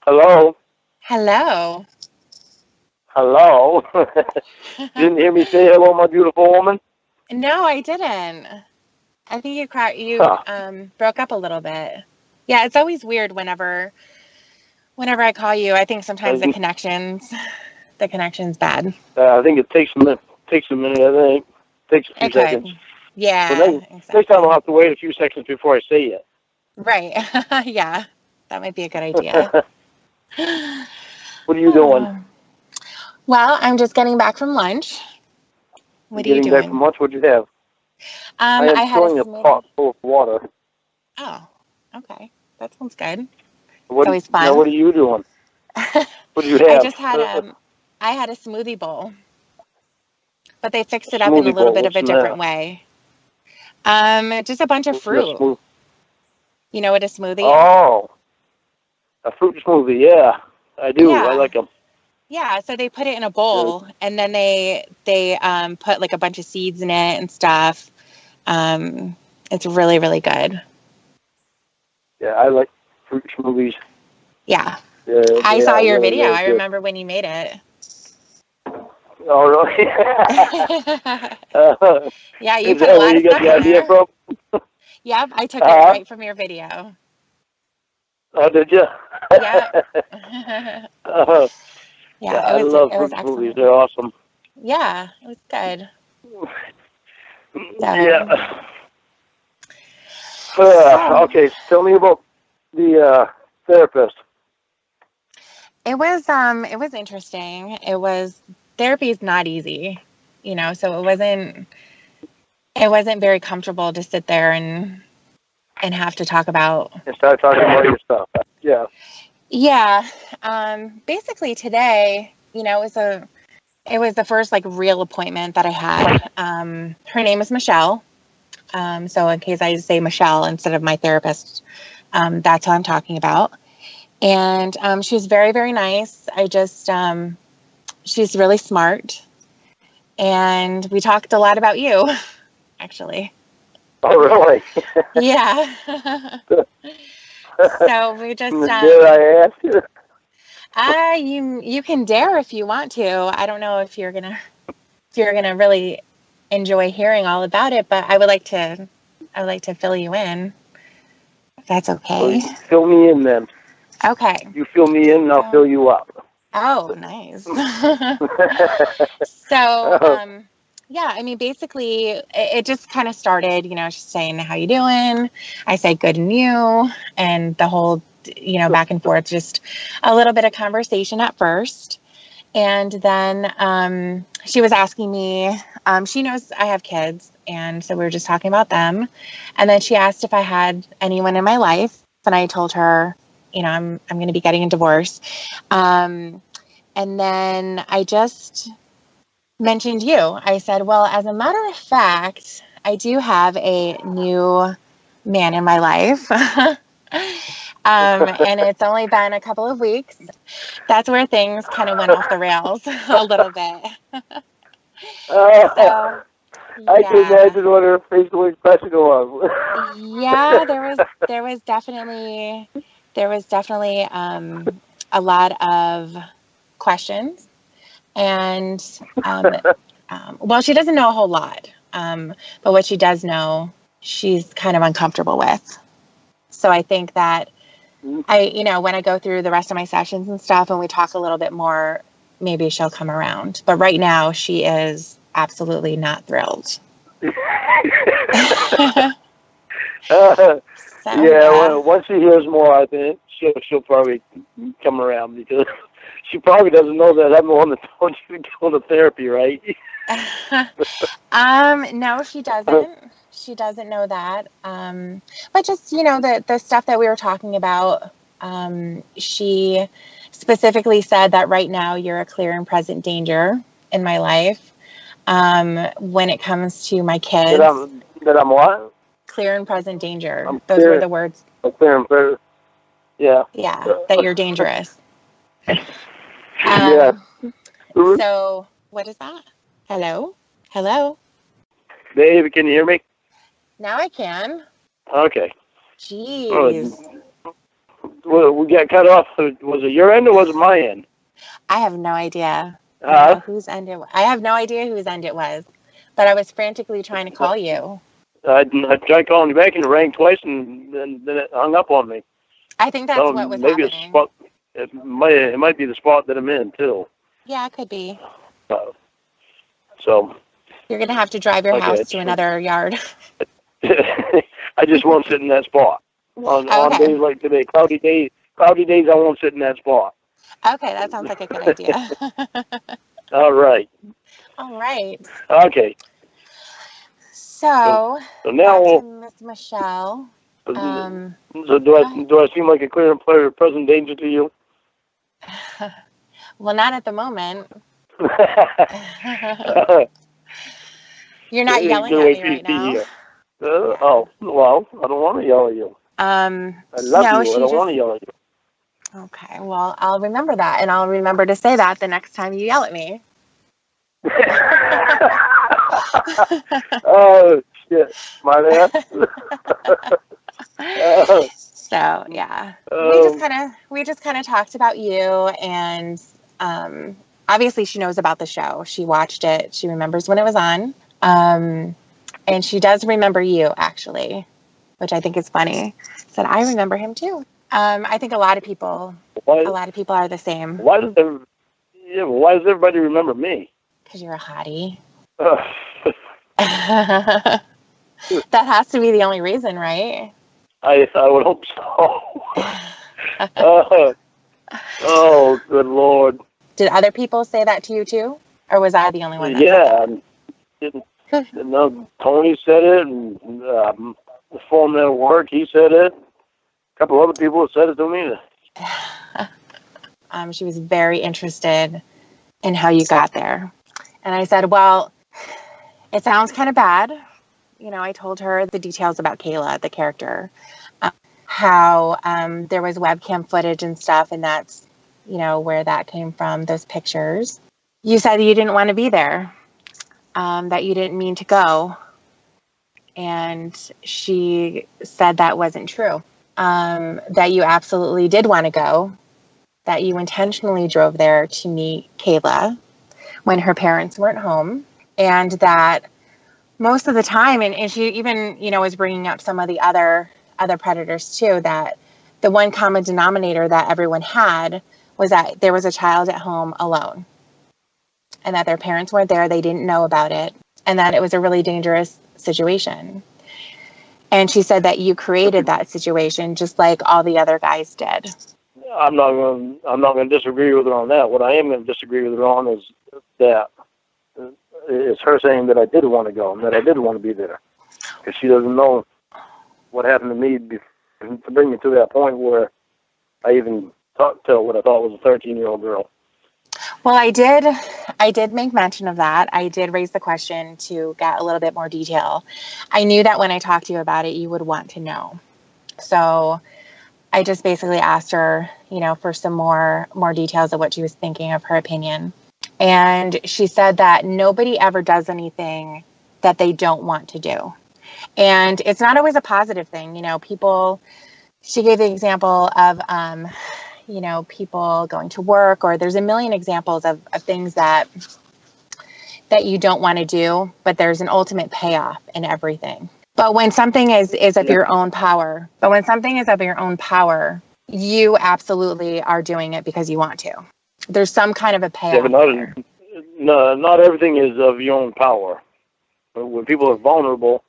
Hello? Hello. Hello? Didn't hear me say hello, my beautiful woman? No, I didn't. I think you Huh. broke up a little bit. Yeah, it's always weird whenever I call you. I think sometimes I, the connection's bad. I think it takes a minute. Takes a minute, I think. Takes a few It seconds. could. But Yeah, next time I'll exactly. have to wait a few seconds before I say it. Right. Yeah, that might be a good idea. What are you doing? Oh. Well, I'm just getting back from lunch. You What are you getting back from doing? lunch? What'd you have? I am I had a filling a pot smoothie. full of water. Oh, okay. That sounds good. It's What? always Now, fun. what are you doing? What do you I have? just had I had a smoothie bowl, but they A fixed it up in a smoothie little bowl. bit of What's a in that? different way. Just a bunch of What's in a fruit. smoothie? You know what a smoothie is? Oh, a fruit smoothie. Yeah, I do. I Yeah. like them. Yeah, so they put it in a Yeah, bowl and then they put like a bunch of seeds in it and stuff. Um, it's really, really good. yeah, I like fruit smoothies. Yeah. Yeah, I they saw are your really, video. really I good. remember when you made it. Oh, really? Yeah, you Is put a that where lot you of got stuff the in idea there. from? Yep, I took it Uh-huh. right from your video. Oh, did you? Yep. uh, yeah, Yeah, I love it was fruit smoothies. excellent. They're awesome. Yeah, it was good. So, Yeah. so Okay, so tell me about the therapist. it was interesting. Therapy is not easy, so it wasn't very comfortable to sit there and have to talk about. And start talking about your stuff. Yeah. Yeah. Basically today, it was the first like real appointment that I had. Her name is Michelle. So in case I say Michelle instead of my therapist, that's who I'm talking about. And she was very, very nice. She's really smart. And we talked a lot about you, actually. Oh, really? Yeah. So we just, Did I ask you? you can dare if you want to. I don't know if you're gonna really enjoy hearing all about it, but I would like to fill you in, if that's So okay. you fill me in then. Okay. You fill me in, and I'll So, fill you up. oh, nice. So, Oh, yeah, I mean, basically, it just kind of started, just saying, how you doing? I say, good and you, and the whole, back and forth, just a little bit of conversation at first. And then she was asking me, she knows I have kids. And so we were just talking about them. And then she asked if I had anyone in my life. And I told her, I'm going to be getting a divorce. Um, and then I just mentioned you. I said, well, as a matter of fact, I do have a new man in my life. And it's only been a couple of weeks. That's where things kind of went off the rails a little bit. So, I can yeah. imagine what her facial expression was. Yeah, there was definitely a lot of questions and well, she doesn't know a whole lot. But what she does know, she's kind of uncomfortable with. So I think that when I go through the rest of my sessions and stuff and we talk a little bit more, maybe she'll come around. But right now, she is absolutely not thrilled. Yeah, So, yeah. well, once she hears more, I think she'll probably come around because she probably doesn't know that I'm the one that told you to go to therapy, right? No, she doesn't. She doesn't know that. But just, the stuff that we were talking about, she specifically said that right now you're a clear and present danger in my life. When it comes to my that kids, I'm what? clear and present danger. I'm Those were clear. the words. I'm clear and present. Yeah. Yeah, that you're dangerous. Yeah. Um, so what is that? Hello? Hello? Babe, can you hear me? Now I can. Okay. Jeez. Oh, we got cut off. Was it your end or was it my end? I have no idea whose end it was. I have no idea whose end it was, but I was frantically trying to call you. I tried calling you back and it rang twice and then it hung up on me. I think that's what was maybe happening. It might be the spot that I'm in too. Yeah, it could be. So you're gonna have to drive your house to another yard. I just won't sit in that spot on days like today. Cloudy days, I won't sit in that spot. Okay, that sounds like a good idea. All right. Okay. So now Miss Michelle. So do I seem like a clear and present danger to you? Well, not at the moment. You're not yelling at me right now. Well, I don't want to yell at you. I love you. I don't want to yell at you. Okay, well, I'll remember that, and I'll remember to say that the next time you yell at me. Oh, shit. My bad. So, yeah. We just kind of talked about you, and obviously she knows about the show. She watched it. She remembers when it was on. And she does remember you, actually, which I think is funny. Said, I remember him, too. I think a lot of people are the same. Why does everybody remember me? Because you're a hottie. That has to be the only reason, right? I would hope so. Oh, good Lord. Did other people say that to you, too? Or was I the only one that said that? No, Tony said it, and the foreman at work, he said it. A couple other people have said it to me. She was very interested in how you got there. And I said, well, it sounds kind of bad. You know, I told her the details about Kayla, the character, how there was webcam footage and stuff, and that's, you know, where that came from, those pictures. You said you didn't want to be there, that you didn't mean to go. And she said that wasn't true, that you absolutely did want to go, that you intentionally drove there to meet Kayla when her parents weren't home, and that most of the time, and she even, you know, was bringing up some of the other predators too, that the one common denominator that everyone had was that there was a child at home alone, and that their parents weren't there, they didn't know about it, and that it was a really dangerous situation. And she said that you created that situation just like all the other guys did. I'm not going to disagree with her on that. What I am going to disagree with her on is that it's her saying that I did want to go and that I did want to be there, because she doesn't know what happened to me to bring me to that point where I even talked to what I thought was a 13-year-old girl. Well, I did make mention of that. I did raise the question to get a little bit more detail. I knew that when I talked to you about it, you would want to know. So I just basically asked her, you know, for some more details of what she was thinking, of her opinion. And she said that nobody ever does anything that they don't want to do. And it's not always a positive thing. You know, she gave the example of, you know, people going to work, or there's a million examples of things that you don't want to do, but there's an ultimate payoff in everything. But when something is of your own power, you absolutely are doing it because you want to. There's some kind of a payoff. Yeah, but not everything is of your own power. When people are vulnerable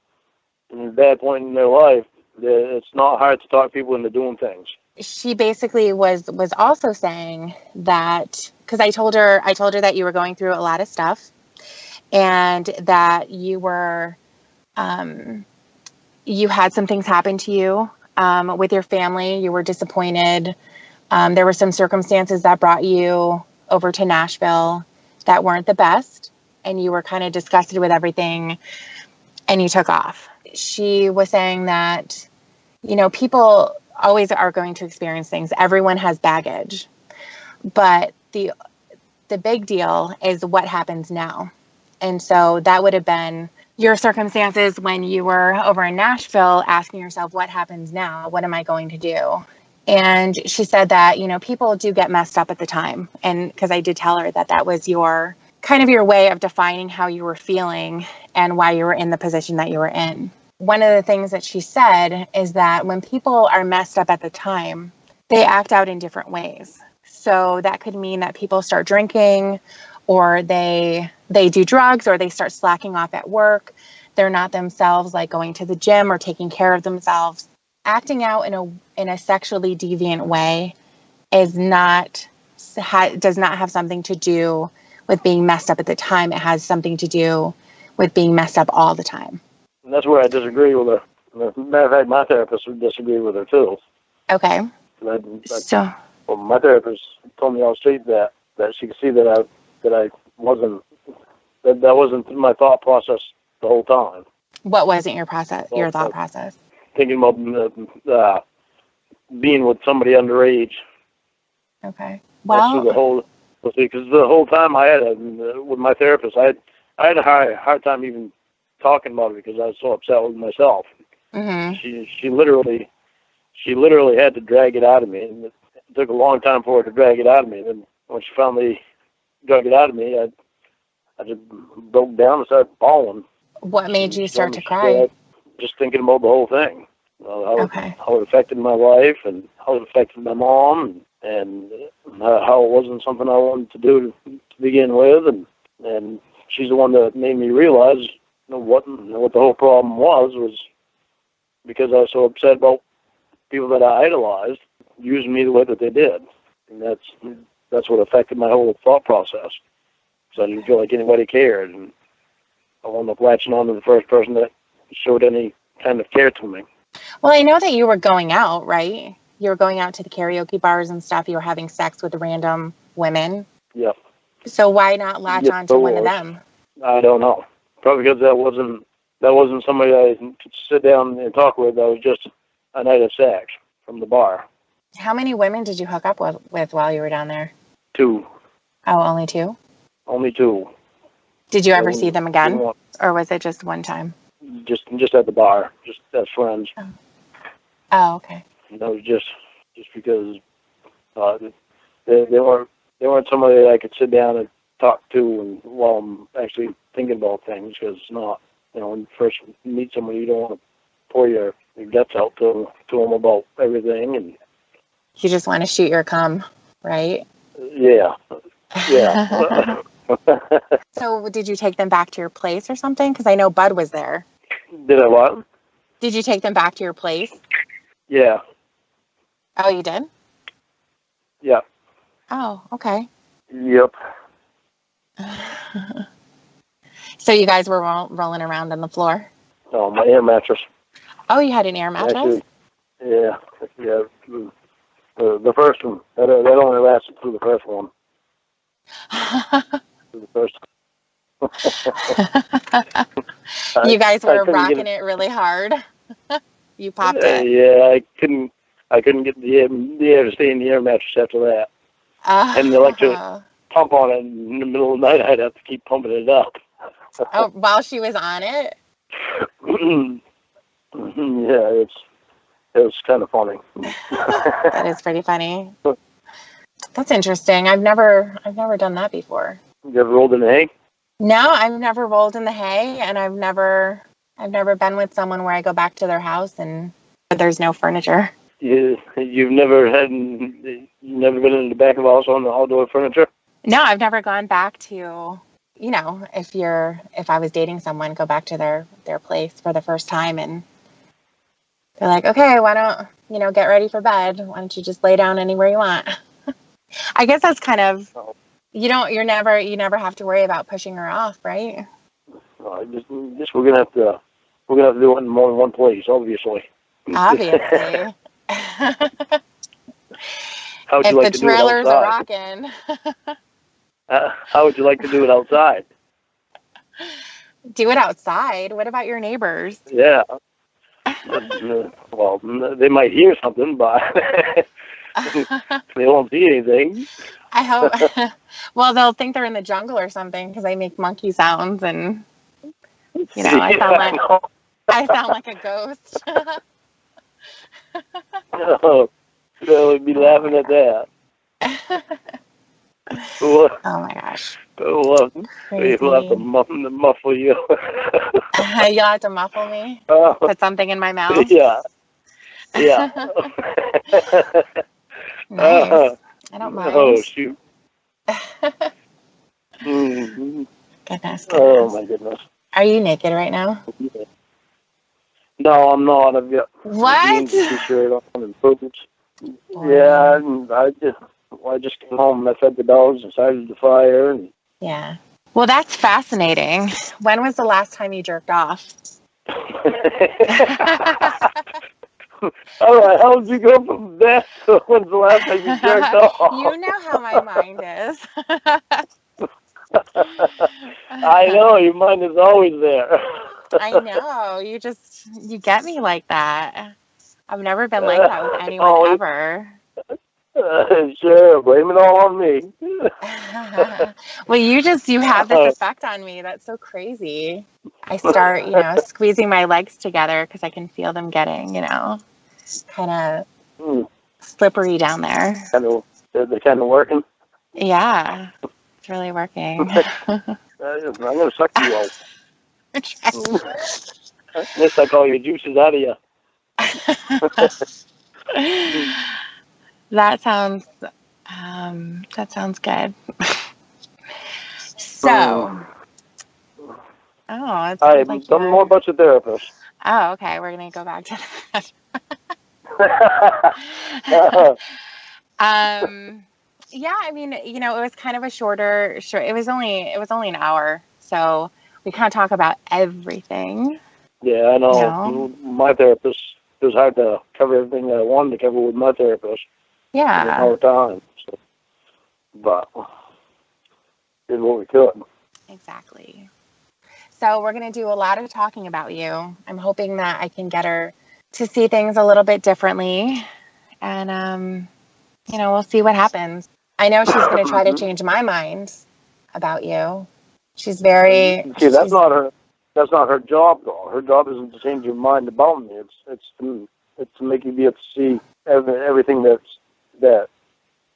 in a bad point in their life, it's not hard to talk people into doing things. She basically was also saying that, because I told her that you were going through a lot of stuff, and that you were, you had some things happen to you with your family. You were disappointed. There were some circumstances that brought you over to Nashville that weren't the best, and you were kind of disgusted with everything, and you took off. She was saying that, you know, people always are going to experience things. Everyone has baggage, but the big deal is what happens now. And so that would have been your circumstances when you were over in Nashville, asking yourself, what happens now? What am I going to do? And she said that, people do get messed up at the time. And because I did tell her that that was your kind of your way of defining how you were feeling and why you were in the position that you were in. One of the things that she said is that when people are messed up at the time, they act out in different ways. So that could mean that people start drinking, or they do drugs, or they start slacking off at work. They're not themselves, like going to the gym or taking care of themselves. Acting out in a sexually deviant way does not have something to do with being messed up at the time. It has something to do with being messed up all the time. And that's where I disagree with her. As a matter of fact, my therapist would disagree with her too. Okay. Well, my therapist told me all straight that she could see that I wasn't that wasn't my thought process the whole time. What wasn't your process? Your thought process? Thinking about being with somebody underage. Okay. Well, because the whole time I had with my therapist, I had a hard time even talking about it because I was so upset with myself. Mm-hmm. She literally had to drag it out of me, and it took a long time for her to drag it out of me. And then when she finally drug it out of me, I just broke down and started bawling. What made you start to cry? Just thinking about the whole thing. How it affected my life and how it affected my mom, and how it wasn't something I wanted to do to begin with, and she's the one that made me realize what the whole problem was because I was so upset about people that I idolized using me the way that they did, and that's what affected my whole thought process. So I didn't feel like anybody cared, and I wound up latching on to the first person that showed any kind of care to me. Well, I know that you were going out, right? You were going out to the karaoke bars and stuff. You were having sex with random women. Yeah. So why not latch on to one of them? I don't know. Probably because that wasn't somebody I could sit down and talk with. That was just a night of sex from the bar. How many women did you hook up with while you were down there? 2. Oh, only 2? Only 2. Did you ever see them again? Or was it just one time? Just at the bar, just as friends. Oh, okay. And that was just because they weren't somebody that I could sit down and talk to and while I'm actually thinking about things, because it's not, when you first meet somebody, you don't want to pour your guts out to them about everything, and you just want to shoot your cum, right? Yeah. So did you take them back to your place or something? Because I know Bud was there. Did I what? Did you take them back to your place? Yeah. Oh, you did? Yeah. Oh, okay. Yep. So you guys were rolling around on the floor? Oh, my air mattress. Oh, you had an air mattress? Actually, yeah. The first one. That only lasted through the first one. The first. You guys were rocking it really hard. You popped it. Yeah, I couldn't get the air to stay in the air mattress after that. And the electric pump on it in the middle of the night, I'd have to keep pumping it up. Oh, while she was on it? Yeah, it was kind of funny. That is pretty funny. That's interesting. I've never done that before. You ever rolled in the hay? No, I've never rolled in the hay, and I've never been with someone where I go back to their house and there's no furniture. You've never been in the back of a house on the outdoor furniture? No, I've never gone back to, if I was dating someone, go back to their place for the first time, and they're like, okay, why don't, get ready for bed. Why don't you just lay down anywhere you want? I guess that's kind of, you never have to worry about pushing her off, right? Just we're gonna have to do it in more than one place, obviously. Obviously. How would you like to do it outside? If the trailers are rocking. How would you like to do it outside? Do it outside? What about your neighbors? Yeah. Well, they might hear something, but they won't see anything. I hope. Well, they'll think they're in the jungle or something because I make monkey sounds, and I sound like a ghost. They'll be laughing at that. Oh my gosh. We'll Crazy. have to muffle you. You'll have to muffle me? Put something in my mouth? Yeah. Yeah. Nice. I don't mind. Oh, shoot. Mm-hmm. Goodness. Oh, my goodness. Are you naked right now? No, I'm not. I've got what? jeans and t-shirt on and boots. Yeah, and I just came home and I fed the dogs and started the fire. And yeah. Well, that's fascinating. When was the last time you jerked off? All right, how did you go from that to when's the last time you jerked off? You know how my mind is. I know, your mind is always there. I know. You get me like that. I've never been like that with anyone ever. Sure, blame it all on me. Well, you have this effect on me. That's so crazy. I start, squeezing my legs together because I can feel them getting, kind of slippery down there. They're kind of working? Yeah, it's really working. I'm going to suck you all. Unless I call your juices out of you. That sounds good. So, All right, like tell me more about your therapist. Oh, okay. We're gonna go back to that. Yeah, I mean, it was kind of a short. It was only an hour, so we kind of talk about everything. Yeah, I know. My therapist, it was hard to cover everything that I wanted to cover with my therapist. Yeah. All the time. So, but did what we could. Exactly. So we're going to do a lot of talking about you. I'm hoping that I can get her to see things a little bit differently. And, we'll see what happens. I know she's going to try to change my mind about you. She's very... See, that's not her job, though. Her job isn't to change your mind about me. It's to make you be able to see everything that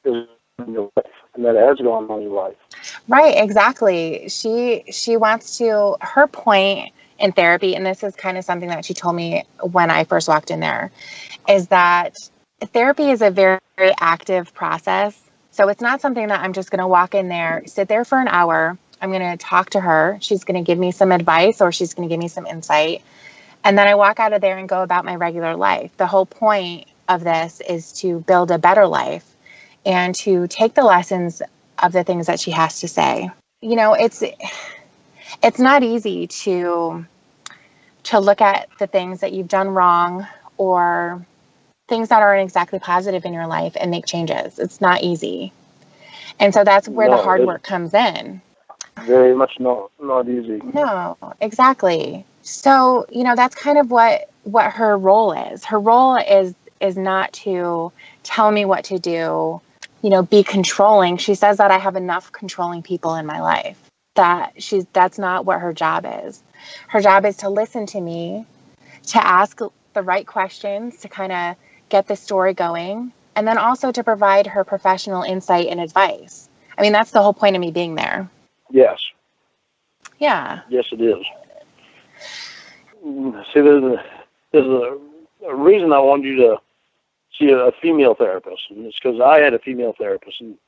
is in your life and that has gone on in your life. Right, exactly. She wants to, her point in therapy, and this is kind of something that she told me when I first walked in there, is that therapy is a very, very active process. So it's not something that I'm just going to walk in there, sit there for an hour. I'm going to talk to her. She's going to give me some advice or she's going to give me some insight. And then I walk out of there and go about my regular life. The whole point of this is to build a better life and to take the lessons of the things that she has to say. It's not easy to look at the things that you've done wrong or things that aren't exactly positive in your life and make changes. It's not easy. And so that's where the hard work comes in. Very much not easy. No, exactly. So, that's kind of what her role is. Her role is not to tell me what to do, be controlling. She says that I have enough controlling people in my life. That's not what her job is. Her job is to listen to me, to ask the right questions, to kind of get the story going, and then also to provide her professional insight and advice. I mean, that's the whole point of me being there. Yes. Yeah. Yes, it is. See, there's a reason I wanted you to see a female therapist, and it's because I had a female therapist, and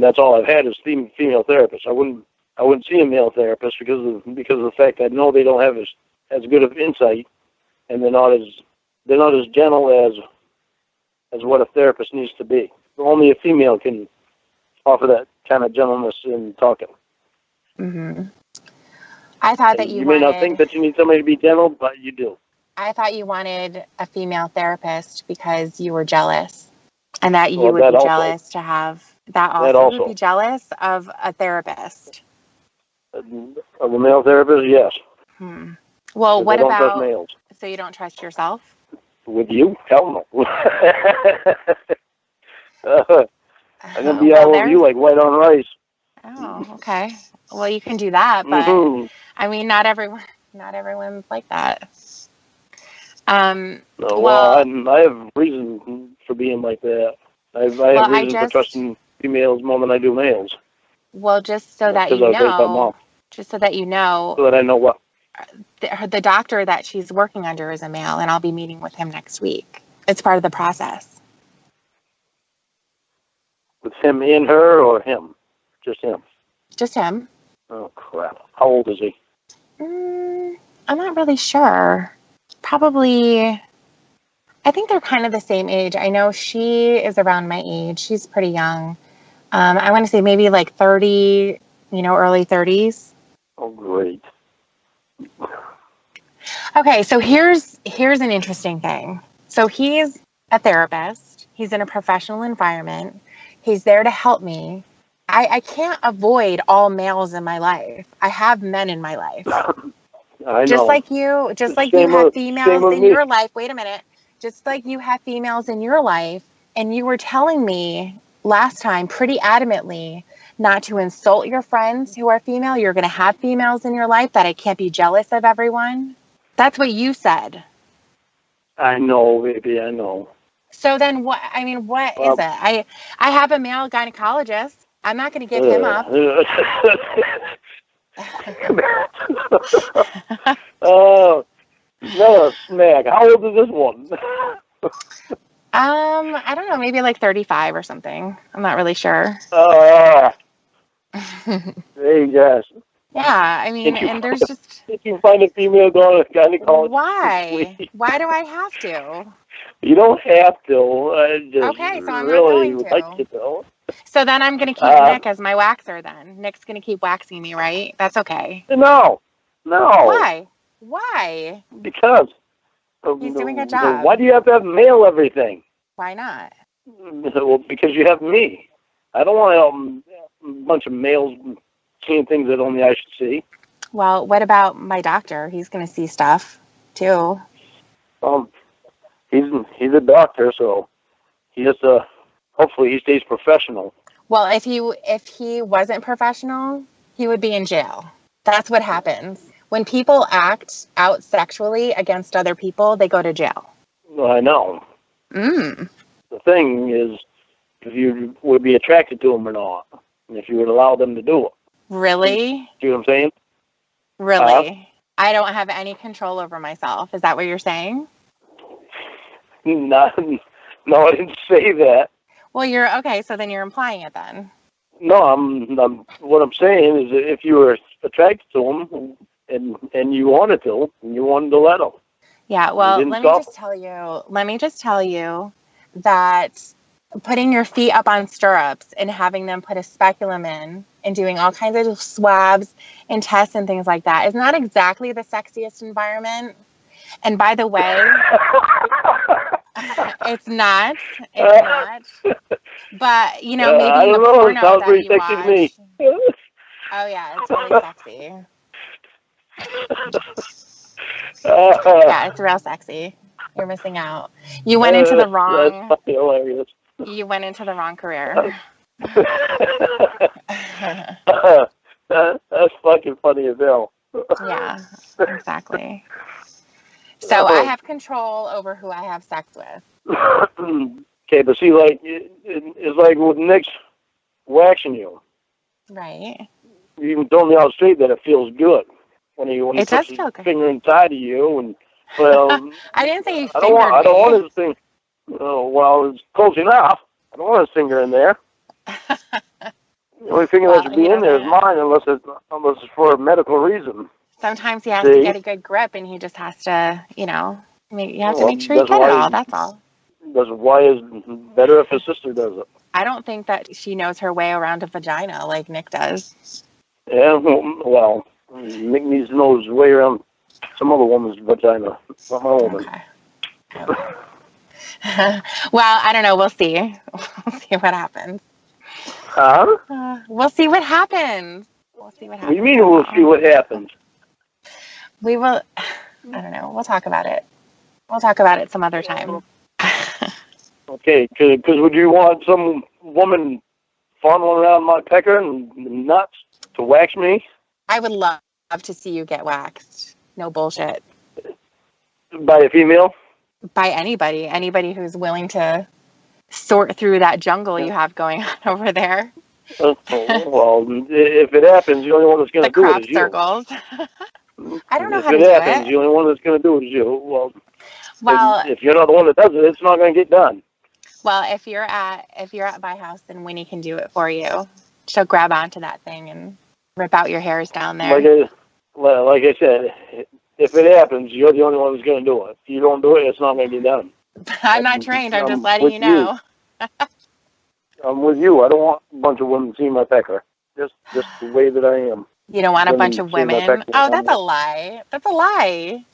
that's all I've had is female therapists. I wouldn't see a male therapist because of the fact that I know they don't have as good of insight, and they're not as gentle as what a therapist needs to be. Only a female can offer that kind of gentleness in talking. Mm-hmm. I thought that you may not think that you need somebody to be gentle, but you do. I thought you wanted a female therapist because you were jealous, and that you would be jealous to have that also. You would be jealous of a therapist. Of a male therapist, yes. Well, what about? I don't trust males. So you don't trust yourself? With you? Hell no. I'm gonna be all over you like white on rice. Oh, okay. Well, you can do that, but I mean, not everyone's like that. I have reason for being like that. I Well, have reason for trusting females more than I do males. Well, just so that Because I was raised by mom. just so that you know, So that I know what. the doctor that she's working under is a male, and I'll be meeting with him next week. It's part of the process. With him in her or him? Just him? Just him. Oh, crap. How old is he? I'm not really sure. Probably, I think they're kind of the same age. I know she is around my age. She's pretty young. I want to say maybe like 30, early 30s. Oh, great. Okay, so here's an interesting thing. So he's a therapist. He's in a professional environment. He's there to help me. I can't avoid all males in my life. I have men in my life. I know. Just like you have females in your life. Wait a minute. Just like you have females in your life, and you were telling me last time pretty adamantly not to insult your friends who are female. You're going to have females in your life, that I can't be jealous of everyone. That's what you said. I know, baby, I know. So then what is it? I have a male gynecologist. I'm not going to give him up. Oh, no, smack. How old is this one? I don't know, maybe like 35 or something. I'm not really sure. Hey, yes. Yeah, I mean, and there's just... You can find a female gynecologist. Why? Why do I have to? You don't have to. I just okay, so I'm really not would going to. like to know. So then I'm going to keep Nick as my waxer then. Nick's going to keep waxing me, right? That's okay. No. Why? Because. He's doing a job. Why do you have to have male everything? Why not? Well, because you have me. I don't want a bunch of males seeing things that only I should see. Well, what about my doctor? He's going to see stuff, too. He's a doctor, so he has to... Hopefully he stays professional. Well, if he wasn't professional, he would be in jail. That's what happens. When people act out sexually against other people, they go to jail. Well, I know. The thing is, if you would be attracted to them or not, and if you would allow them to do it. Really? See what I'm saying? Really? I don't have any control over myself. Is that what you're saying? No, I didn't say that. Well, you're okay. So then you're implying it then. No, what I'm saying is that if you were attracted to them and you wanted to, and you wanted to let them. Yeah. Well, let me just tell you that putting your feet up on stirrups and having them put a speculum in and doing all kinds of swabs and tests and things like that is not exactly the sexiest environment. And by the way, it's not. But, maybe in the porno sounds that pretty you sexy watch. to me. Oh, yeah, it's really sexy. Yeah, it's real sexy. You're missing out. You went into the wrong... That's fucking hilarious. You went into the wrong career. That's fucking funny as hell. Yeah, exactly. So I have control over who I have sex with. Okay, but see, like, it's like with Nick's waxing you. Right. You even told me out straight that it feels good when he puts his finger inside of you. And well, I didn't say he I don't want his thing. Well, it's close enough. I don't want his finger in there. The only finger that should be in there is mine, unless it's for a medical reason. Sometimes he has to get a good grip, and he just has to, you have to make sure you get it all. That's all. That's why it's better if his sister does it. I don't think that she knows her way around a vagina like Nick does. Yeah, well, Nick needs to know his way around some other woman's vagina. Not my woman. Okay. Well, I don't know. We'll see. We'll see what happens. Huh? We'll see what happens. What do you mean we'll see what happens? We will. I don't know. We'll talk about it. We'll talk about it some other time. Okay, because would you want some woman fondling around my pecker and nuts to wax me? I would love to see you get waxed. No bullshit. By a female? By anybody who's willing to sort through that jungle you have going on over there. Well, if it happens, the only one that's going The to do it crop is you. circles. I don't know If how to it do happens, it. the only one that's going to do it is you. Well, Well, if you're not the one that does it, it's not going to get done. well, if you're at my house, then Winnie can do it for you. She'll grab onto that thing and rip out your hairs down there. Like I said, if it happens, you're the only one that's going to do it. If you don't do it, it's not going to get done. I'm not trained. I'm just letting with you know. I'm with you. I don't want a bunch of women seeing my pecker. Just the way that I am. You don't want a bunch of seeing my women? pecker. Oh, that's a lie. That's a lie.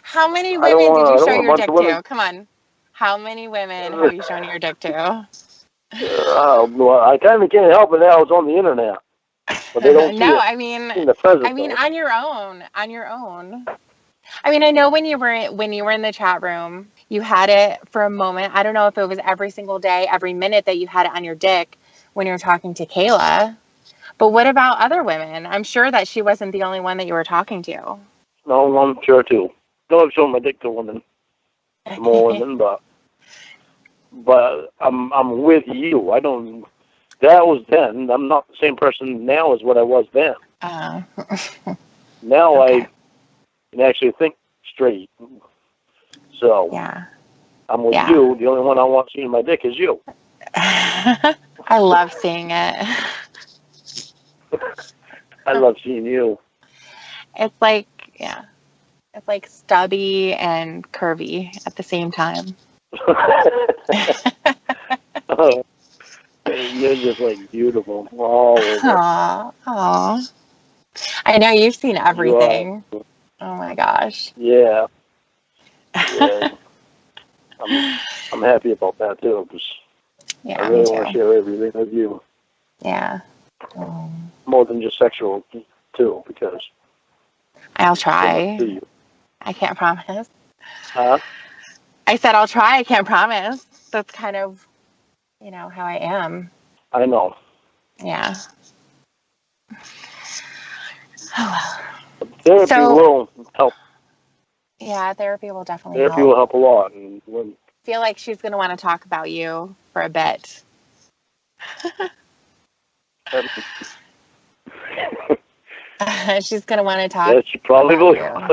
How many I don't women did you want show a your bunch dick of women. to? Come on. How many women have you shown your dick to? Well, I kind of can't help it now. It's on the internet. But they don't see No, it. I mean, In the present, though. on your own. On your own. I mean, I know when you were in the chat room, you had it for a moment. I don't know if it was every single day, every minute that you had it on your dick when you were talking to Kayla. But what about other women? I'm sure that she wasn't the only one that you were talking to. No, I'm sure too. No, I've shown my dick to women, more women, but I'm with you. I don't. That was then. I'm not the same person now as what I was then. Now okay. I can actually think straight. So yeah, I'm with you. The only one I want seeing my dick is you. I love seeing it. I love seeing you. It's like, yeah, it's like stubby and curvy at the same time. Oh, you're just like beautiful. Aww. I know you've seen everything. Oh my gosh. Yeah. I'm happy about that too, because I really want to share everything with you. Yeah. More than just sexual too, because I'll try. So I can't promise. Huh? I said I'll try. I can't promise. That's kind of, how I am. I know. Yeah. Oh well. Therapy will help. Yeah, therapy will definitely help. Therapy will help a lot. And I feel like she's going to want to talk about you for a bit. She's going to want to talk. Yeah, she probably will.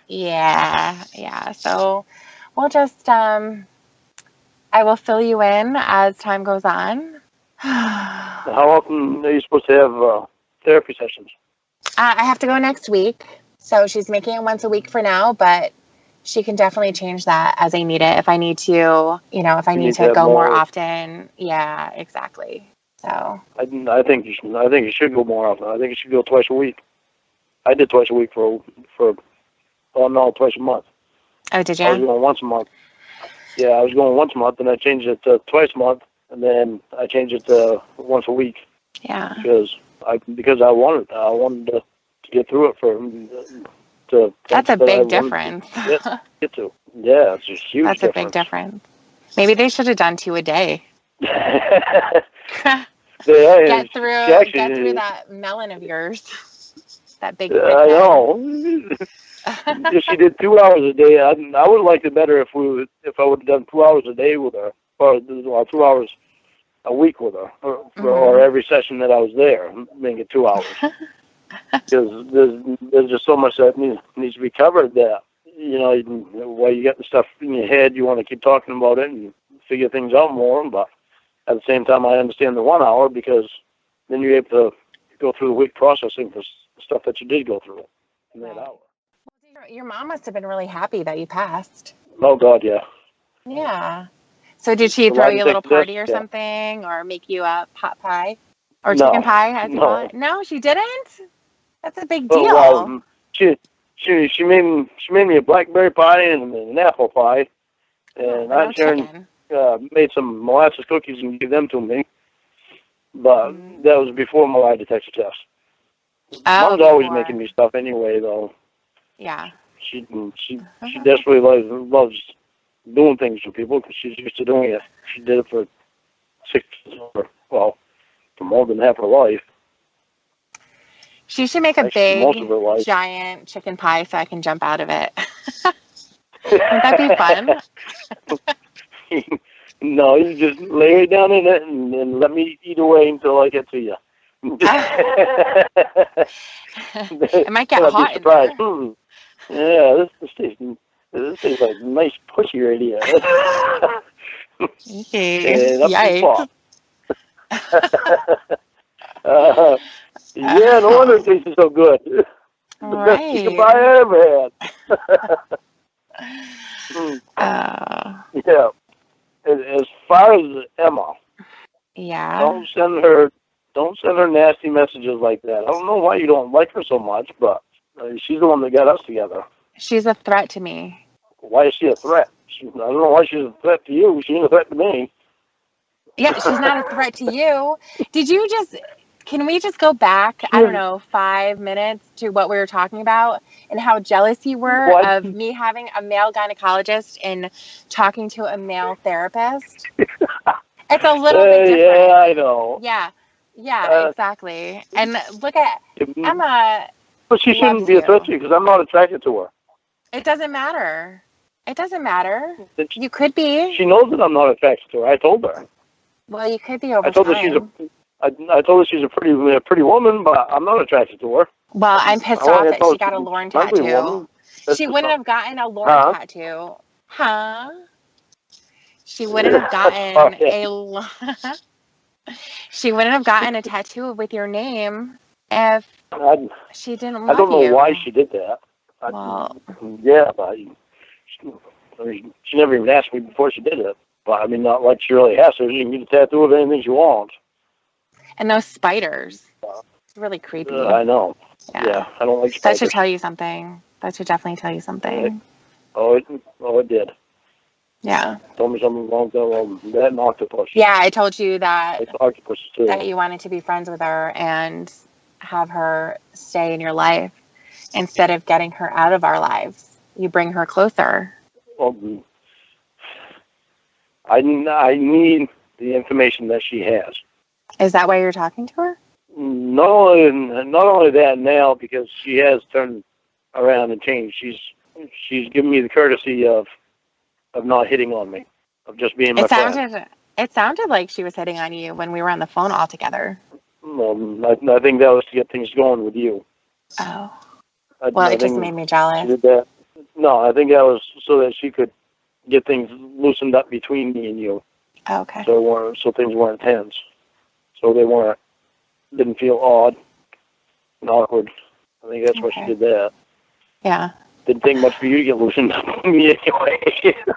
Yeah. So we'll just, I will fill you in as time goes on. How often are you supposed to have therapy sessions? I have to go next week. So she's making it once a week for now, but she can definitely change that as I need it. If I need to, if I need to go more often. Yeah, exactly. So I think you should. I think you should go more often. I think you should go twice a week. I did twice a week twice a month. Oh, did you? I was going once a month. Yeah, I was going once a month, and I changed it to twice a month, and then I changed it to once a week. Yeah. Because I wanted to get through it That's a big difference. Get to. Yeah, it's a huge difference. That's a big difference. Maybe they should have done 2 a day. Get through that melon of yours. That big. I know. If she did 2 hours a day, I would have liked it better if I would have done 2 hours a day with her, or 2 hours a week with her, or every session that I was there, make it 2 hours. Because there's just so much that needs to be covered that, while you got the stuff in your head, you want to keep talking about it and figure things out more, but at the same time, I understand the 1 hour, because then you're able to go through the week processing for stuff that you did go through in that hour. Your mom must have been really happy that you passed. Oh, God, yeah. Yeah. So did she throw you a little party or something, or make you a pot pie? Or chicken pie, as you call it? No, she didn't? That's a big deal. Well, she made me a blackberry pie and an apple pie, and I made some molasses cookies and gave them to me. But that was before my lie detector test. Mom's always making me stuff anyway, though. Yeah. She desperately loves doing things for people, because she's used to doing it. She did it for for more than half her life. She should make a big, giant chicken pie so I can jump out of it. Wouldn't that be fun? No, you just lay it down in it and let me eat away until I get to you. It might get I'd be hot in surprised. there. Yeah, this tastes like nice pussy right here. Okay. And up you Yikes. fall. Yeah, no wonder it tasted so good. The best chicken pie I ever had. Yeah. As far as Emma, Yeah. don't send her nasty messages like that. I don't know why you don't like her so much, but she's the one that got us together. She's a threat to me. Why is she a threat? I don't know why she's a threat to you. She ain't a threat to me. Yeah, she's not a threat to you. Can we just go back, I don't know, 5 minutes to what we were talking about and how jealous you were of me having a male gynecologist and talking to a male therapist? It's a little bit different. Yeah, I know. Yeah, exactly. And look at Emma. But she shouldn't be a threat to you because I'm not attracted to her. It doesn't matter. It doesn't matter. You could be. She knows that I'm not attracted to her. I told her. Well, you could be over I told her I told her she's a pretty woman, but I'm not attracted to her. Well, I'm pissed off that she got a Lauren tattoo. She wouldn't have gotten a Lauren tattoo. Huh? She wouldn't have gotten she wouldn't have gotten a tattoo with your name if she didn't love you. I don't know why she did that. Yeah, but she never even asked me before she did it. But I mean, not like she really has to. She can get a tattoo of anything she wants. And those spiders. It's really creepy. I know. Yeah, I don't like spiders. That should tell you something. That should definitely tell you something. It did. Yeah. Told me something long ago. That and octopus. Yeah, I told you that. Like octopus too. That you wanted to be friends with her and have her stay in your life instead of getting her out of our lives. You bring her closer. Well, I need the information that she has. Is that why you're talking to her? Not only that now, because she has turned around and changed. She's given me the courtesy of not hitting on me, of just being my friend. It sounded like she was hitting on you when we were on the phone all together. I think that was to get things going with you. Oh. It just made me jealous. She did that. No, I think that was so that she could get things loosened up between me and you. Okay. So things weren't tense. So they didn't feel odd and awkward. I think that's why she did that. Yeah. Didn't take much for you to get loosened up with me anyway.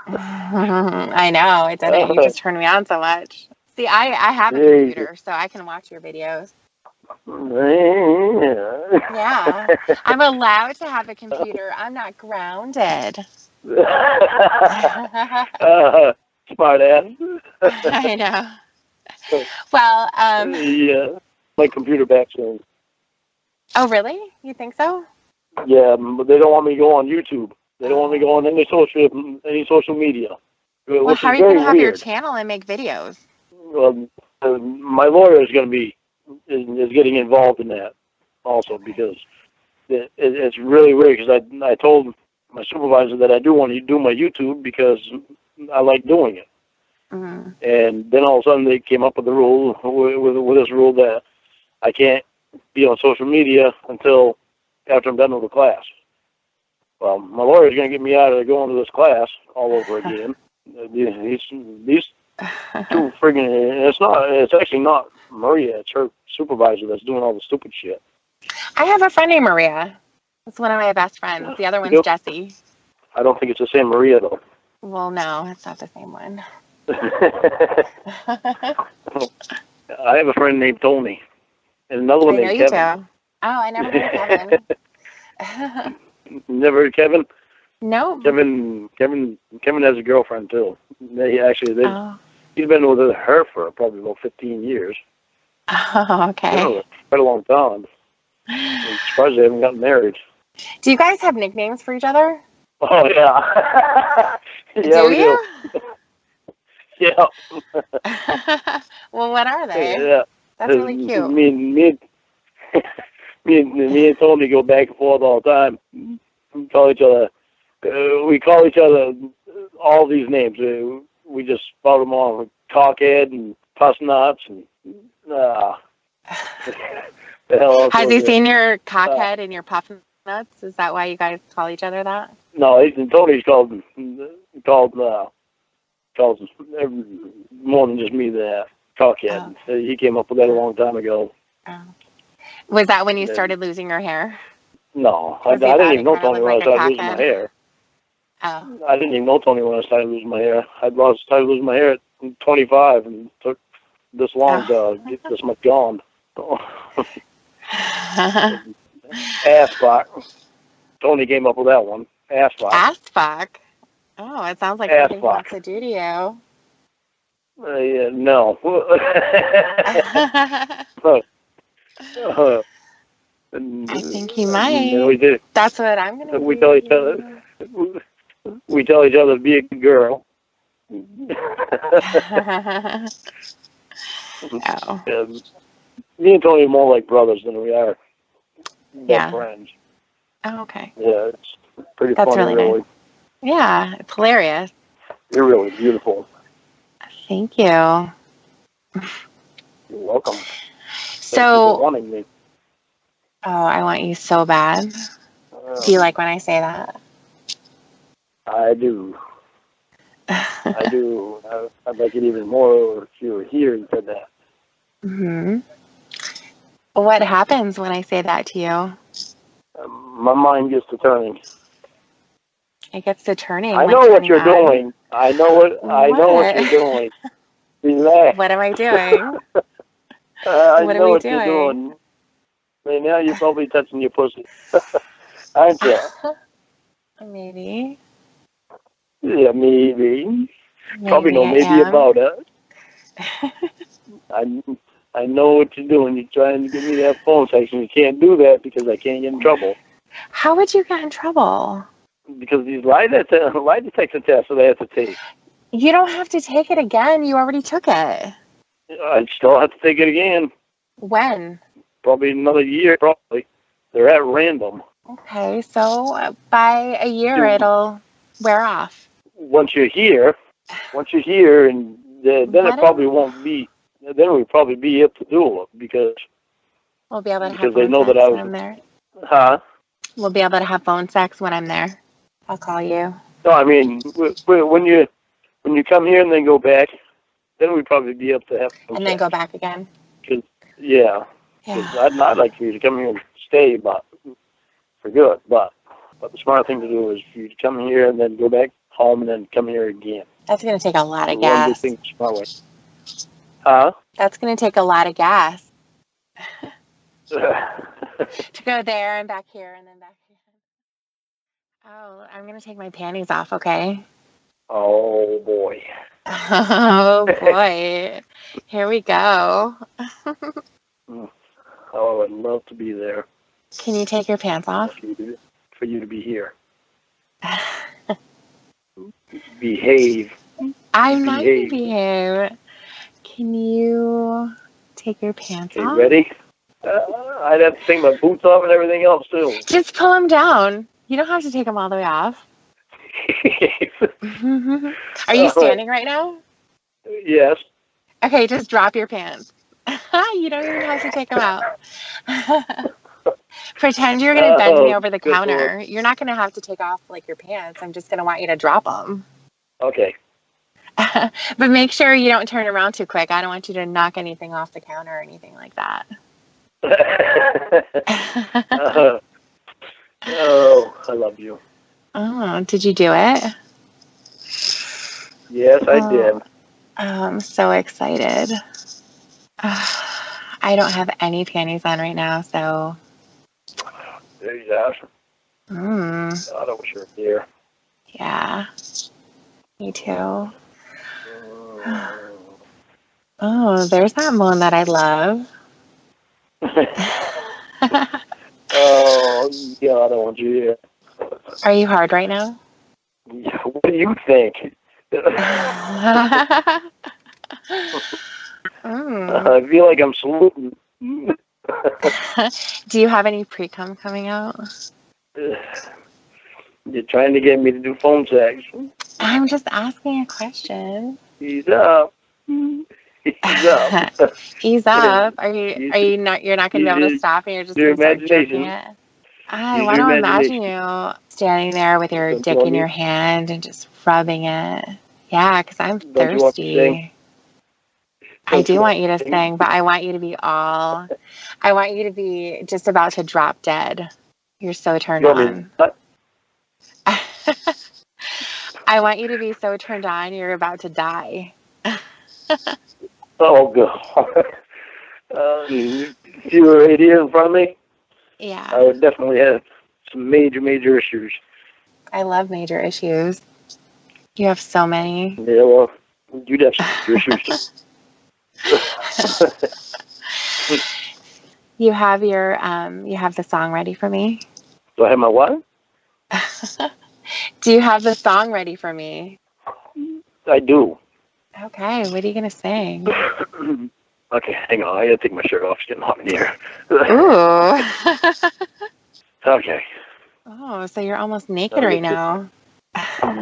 I know, it didn't. You just turned me on so much. See, I have a computer, so I can watch your videos. Yeah. I'm allowed to have a computer. I'm not grounded. Smart ass. I know. Well, yeah, my computer back soon. Oh, really? You think so? Yeah, but they don't want me to go on YouTube. They don't want me to go on any social media. Well, how are you going to have your channel and make videos? Well, my lawyer is getting involved in that also, because it's really weird, because I told my supervisor that I do want to do my YouTube because I like doing it. Mm-hmm. And then all of a sudden they came up with the rule, with this rule that I can't be on social media until after I'm done with the class. Well, my lawyer's going to get me out of going to this class all over again. These two friggin', it's actually not Maria, it's her supervisor that's doing all the stupid shit. I have a friend named Maria. It's one of my best friends. The other one's Jessie. I don't think it's the same Maria, though. Well, no, it's not the same one. I have a friend named Tony, and another one named Kevin. Too. Oh, I never heard of Kevin. Never heard of Kevin? No. Kevin has a girlfriend too. He's been with her for probably about 15 years. Oh, okay. Quite a long time. I'm surprised they haven't gotten married. Do you guys have nicknames for each other? Oh yeah. Yeah, do you? Yeah. Well, what are they? Yeah. That's really cute. Me and Tony go back and forth all the time. We call each other all these names. we just spout them all, cockhead and puss nuts and the hell else Has was he it? seen your cockhead and your puff nuts? Is that why you guys call each other that? No, Tony's called more than just me that cockhead. Oh. He came up with that a long time ago. Oh. Was that when you started losing your hair? No, I didn't even know Tony when I started losing my hair. Oh. I didn't even know Tony when I started losing my hair. I started losing my hair at 25 and took this long to get this much gone. Ass fuck. Tony came up with that one. Ass fuck. Ass fuck? Oh, it sounds like ass something he fuck. wants to do to you. Yeah, no. I think he might. We did. That's what I'm gonna do. We tell each other. We tell each other to be a good girl. Oh. Me and Tony are more like brothers than we are best friends. Oh, okay. Yeah, it's pretty That's funny, really nice. Yeah, it's hilarious. You're really beautiful. Thank you. You're welcome. So, thank you for wanting me. Oh, I want you so bad. Do you like when I say that? I do. I do. I'd like it even more if you were here and said that. Mm-hmm. What happens when I say that to you? My mind gets to turning. It gets to turning. I know what you're doing. I know what you're doing. Relax. What am I doing? I what know are we what doing? you're doing. Right now you're probably touching your pussy. Aren't you? Maybe. Yeah, maybe. Probably no maybe about it. I know what you're doing. You're trying to give me that phone sex, and you can't do that because I can't get in trouble. How would you get in trouble? Because these lie detector tests that I have to take. You don't have to take it again. You already took it. I still have to take it again. When? Probably another year, probably. They're at random. Okay, so by a year it'll wear off. Once you're here, and then it probably won't be. Then we'll probably be able to do it because we'll be able to have they know sex that when I'm there. Huh? We'll be able to have phone sex when I'm there. I'll call you. No, I mean when you come here and then go back, then we'd probably be able to have phone and sex. Then go back again. Yeah. I'd like for you to come here and stay, but for good. But the smart thing to do is for you to come here and then go back home and then come here again. That's going to take a lot of gas. Huh? That's going to take a lot of gas. To go there and back here and then back here. Oh, I'm going to take my panties off, okay? Oh, boy. Oh, boy. Here we go. Oh, I'd love to be there. Can you take your pants off? For you to be here. Behave. I'm not going to behave. Can you take your pants off? Ready? I'd have to take my boots off and everything else, too. Just pull them down. You don't have to take them all the way off. Are you standing right now? Yes. Okay, just drop your pants. You don't even have to take them out. Pretend you're going to bend me over the counter. Lord. You're not going to have to take off like your pants. I'm just going to want you to drop them. Okay. But make sure you don't turn around too quick. I don't want you to knock anything off the counter or anything like that. Oh, I love you. Oh, did you do it? Yes, I did. I'm so excited. I don't have any panties on right now, so. There you go. God, I wish you were here. Yeah. Me too. Oh, there's that moan that I love. Oh, God, I want you here. Are you hard right now? Yeah, what do you think? I feel like I'm saluting. Do you have any pre-cum coming out? You're trying to get me to do phone sex. I'm just asking a question. He's up. He's up. Ease up. Are you not, you're not going to be able to stop and you're just Your going to start jerking imagination. it? I Use want your to imagine imagination. you standing there with your Don't you dick want in me? your hand and just rubbing it. Yeah, because I'm Don't you want to sing? thirsty. I Don't you do want want you to to sing? sing, but I want you to be I want you to be just about to drop dead. You're so turned You want me? on. I want you to be so turned on, you're about to die. Oh God. If you were right here in front of me, I Yeah, would definitely have some major issues. I love major issues. You have so many. Yeah, well, you'd have some major issues. You have you have the song ready for me? Do I have my what? Do you have the song ready for me? I do. Okay, what are you gonna sing? Okay, hang on. I gotta take my shirt off. It's getting hot in here. Ooh. Okay. Oh, so you're almost naked I'll right get you. now.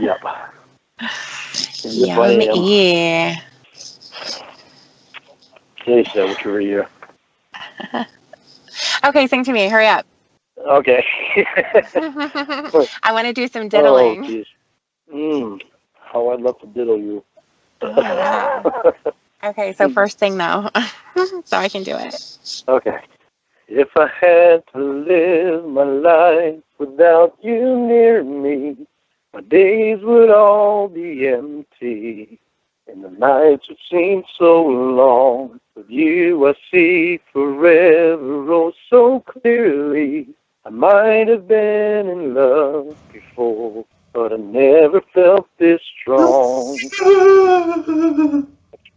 Yep. Yes, I am. Yummy. Okay, so which over here. Okay, sing to me. Hurry up. Okay. I want to do some Oh, diddling. jeez. How I'd love to diddle you. Oh, yeah. Okay, so first thing though, so I can do it. Okay. If I had to live my life without you near me, my days would all be empty, and the nights would seem so long. With you I see forever oh so clearly. I might have been in love before, but I never felt this strong.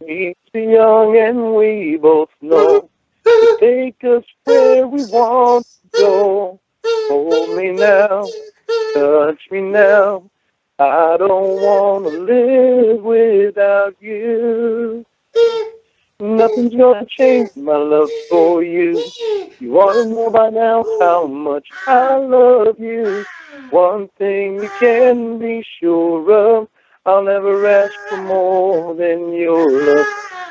We're too young and we both know to take us where we want to go. Hold me now, touch me now. I don't want to live without you. Nothing's gonna change my love for you. You ought to know by now how much I love you. One thing you can be sure of, I'll never ask for more than your love.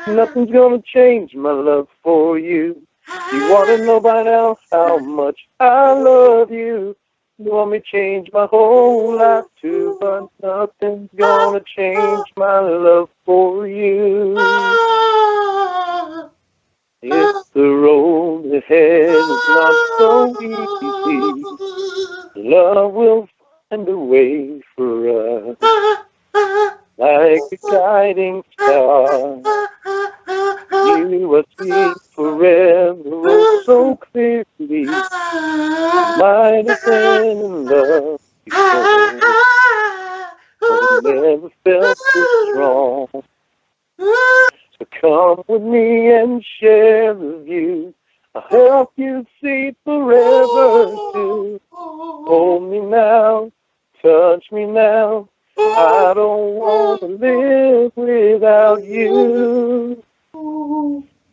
Nothing's gonna change my love for you. You ought to know by now how much I love you. You want me to change my whole life too, but nothing's gonna change my love for you. If the road ahead is not so easy, love will find a way for us, like a guiding star. You will see forever oh so clearly. Might have been in love before, but I never felt this strong. So come with me and share the view. I'll help you see forever too. Hold me now, touch me now. I don't want to live without you.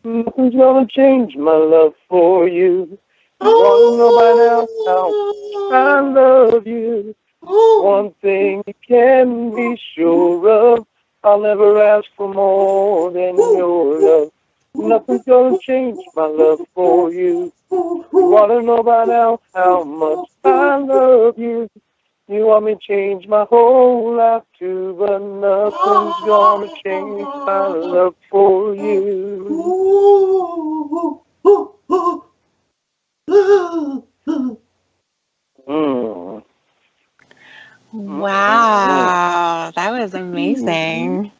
Nothing's gonna change my love for you. You wanna know by now how I love you. One thing you can be sure of, I'll never ask for more than your love. Nothing's gonna change my love for you. You wanna know by now how much I love you. You want me to change my whole life too, but nothing's gonna change my love for you. Mm. Wow, that was amazing.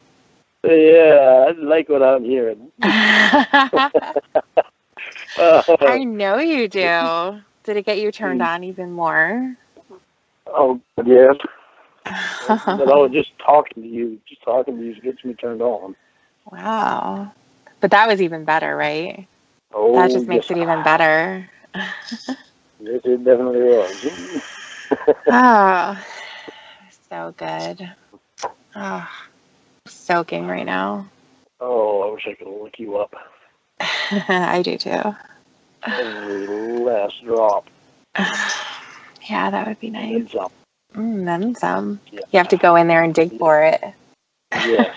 Yeah, I like what I'm hearing. I know you do. Did it get you turned on even more? Oh, yeah. But I was just talking to you gets me turned on. Wow. But that was even better, right? Oh, That just makes yes. it even better. Yes, it definitely was. Oh, so good. Oh, soaking right now. Oh, I wish I could lick you up. I do too. Every last drop. Yeah, that would be nice. And then some. Then some. Yeah. You have to go in there and dig for it. Yes.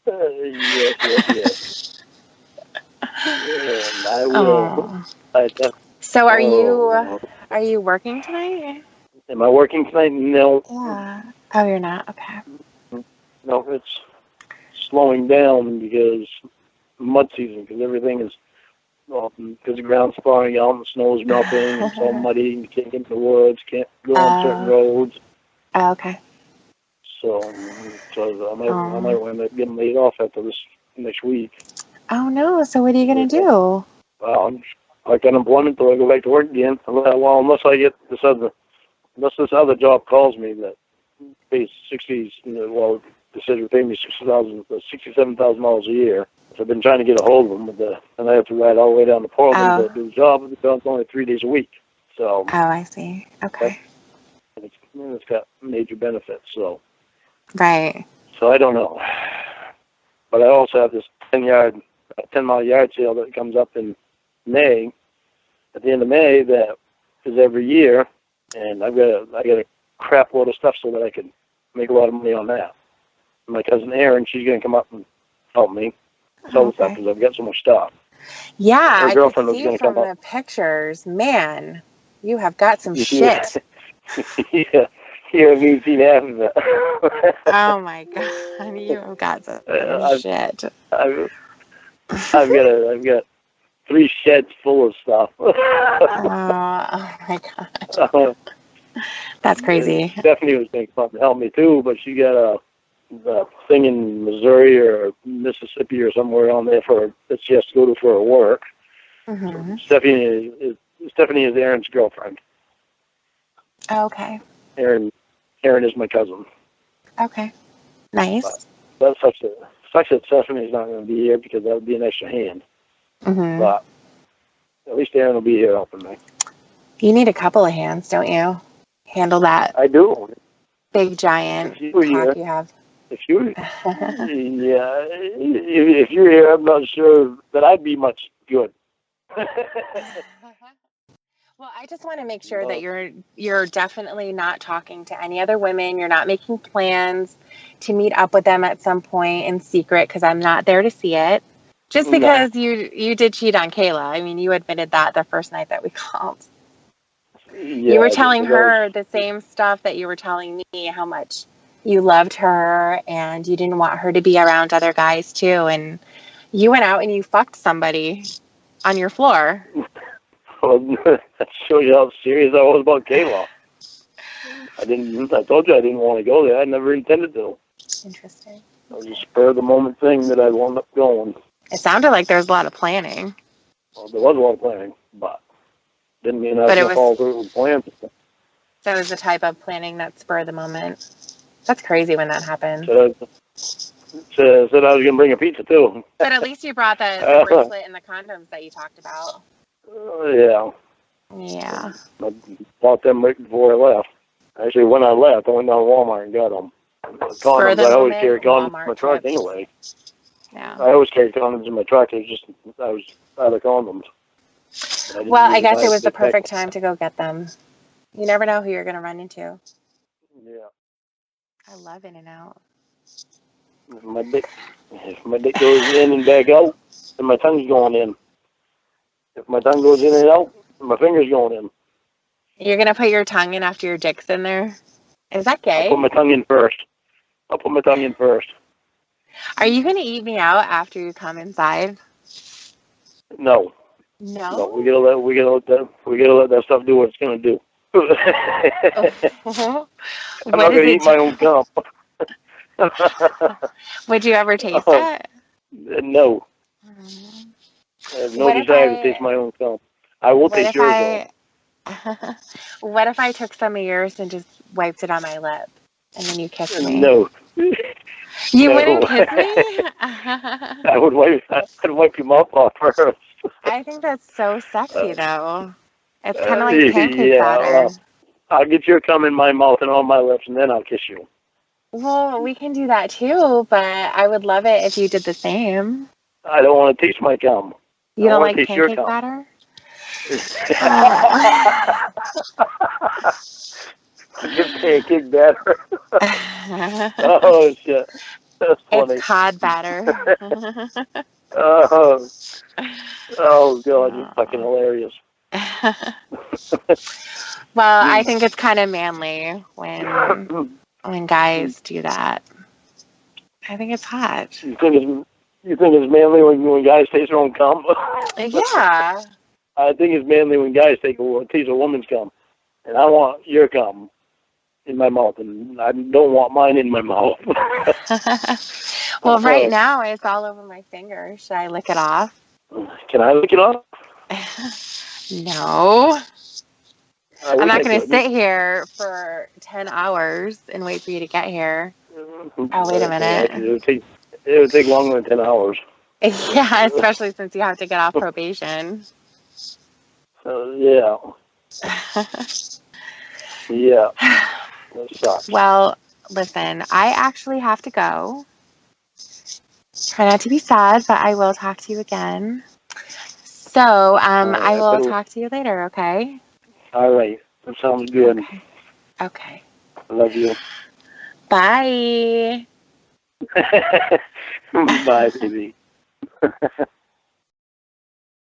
Yes. And I will. Oh. I, So oh, are you working tonight? am I working tonight? No. Yeah. Oh, you're not? Okay. No, it's slowing down because mud season, because everything is, because the ground's thawing out and the snow is melting and it's all muddy and you can't get into the woods, can't go on certain Oh, roads. okay. So, I might Oh. wind up getting laid off after this next week. Oh no. So what are you gonna do? Well, I'm like unemployment till I go back to work again. Well, unless this other job calls me that pays 60s, well, they said they pay me $67,000 a year. So I've been trying to get a hold of them, and I have to ride all the way down to Portland to Oh. do the job. The job's only 3 days a week, so Oh, I see. Okay. it's got major benefits. So Right. I don't know, but I also have this 10-mile yard sale that comes up in May, at the end of May, that is every year, and I got a crap load of stuff so that I can make a lot of money on that. My cousin Erin, she's going to come up and help me sell the stuff Okay. because I've got so much stuff. Yeah, Her I could girlfriend was see going to from come up. the pictures. Man, you have got some Yeah, shit. yeah, you haven't even seen half of it. Oh my God, you have got some I've, shit. I've, I've got 3 sheds full of stuff. Oh my God, that's crazy. Stephanie was going to come up and help me too, but she got a thing in Missouri or Mississippi or somewhere on there that she has to go to for her work. Mm-hmm. Stephanie is Aaron's girlfriend. Okay. Aaron is my cousin. Okay. Nice. That sucks that Stephanie's not going to be here because that would be an extra hand. Mm-hmm. But at least Aaron will be here helping me. You need a couple of hands, don't you? Handle that I do. big giant If you were cock here, you have. if you're here, I'm not sure that I'd be much good. Well, I just want to make sure that No, you're definitely not talking to any other women. You're not making plans to meet up with them at some point in secret because I'm not there to see it. Just no. because you did cheat on Kayla. I mean, you admitted that the first night that we called. You Yeah, were I did. telling But that was, her the same stuff that you were telling me, how much you loved her and you didn't want her to be around other guys too. And you went out and you fucked somebody on your floor. well, that shows you how serious I was about Kayla. I told you I didn't want to go there. I never intended to. Interesting. It was a spur of the moment thing that I wound up going. It sounded like there was a lot of planning. Well, there was a lot of planning, but didn't mean I was But it going to was follow through with plans. that was the type of planning that spur of the moment. That's crazy when that happens. Said I was going to bring a pizza too. But at least you brought the bracelet and the condoms that you talked about. Yeah. Yeah. I bought them right before I left. Actually, when I left, I went down to Walmart and got them. Spur of Condoms, the I always moment carry condoms in Walmart my truck trips. anyway. Yeah. I always carry condoms in my truck. I was out of condoms. Well, I guess it was the perfect time to go get them. You never know who you're going to run into. Yeah. I love In-N-Out. If my dick goes in and back out, then my tongue's going in. If my tongue goes in and out, my finger's going in. You're going to put your tongue in after your dick's in there? Is that I'll gay? put my tongue in first. Are you going to eat me out after you come inside? No. No? No, we gotta let that stuff do what it's gonna do. I'm not gonna eat my own cum. Would you ever taste it? No. I have no desire to taste my own cum. I will taste yours though. What if I took some of yours and just wiped it on my lip and then you kissed me? No. You No. wouldn't kiss me? I'd wipe your mouth off first. I think that's so sexy though. It's kind of like pancake yeah, batter. well, I'll get your cum in my mouth and on my lips, and then I'll kiss you. Well, we can do that too, but I would love it if you did the same. I don't want to taste my cum. You don't like taste your pancake cum. batter? Your pancake batter. Oh shit! That's funny. It's cod batter. Oh, oh God, you're fucking hilarious. Well, I think it's kind of manly when guys do that. I think it's hot. You think it's manly when guys taste their own cum? Yeah. I think it's manly when guys taste a woman's cum, and I want your cum in my mouth, and I don't want mine in my mouth. Well, right now it's all over my finger. Should I lick it off? Can I lick it off? No. I I'm wish not I going to could. sit here for 10 hours and wait for you to get here. Oh, wait a minute. It would take longer than 10 hours. Yeah, especially since you have to get off probation. Yeah. Yeah. That sucks. Well, listen, I actually have to go. Try not to be sad, but I will talk to you again. So, I will talk to you later, okay? All right. That sounds good. Okay. I love you. Bye. Bye, baby.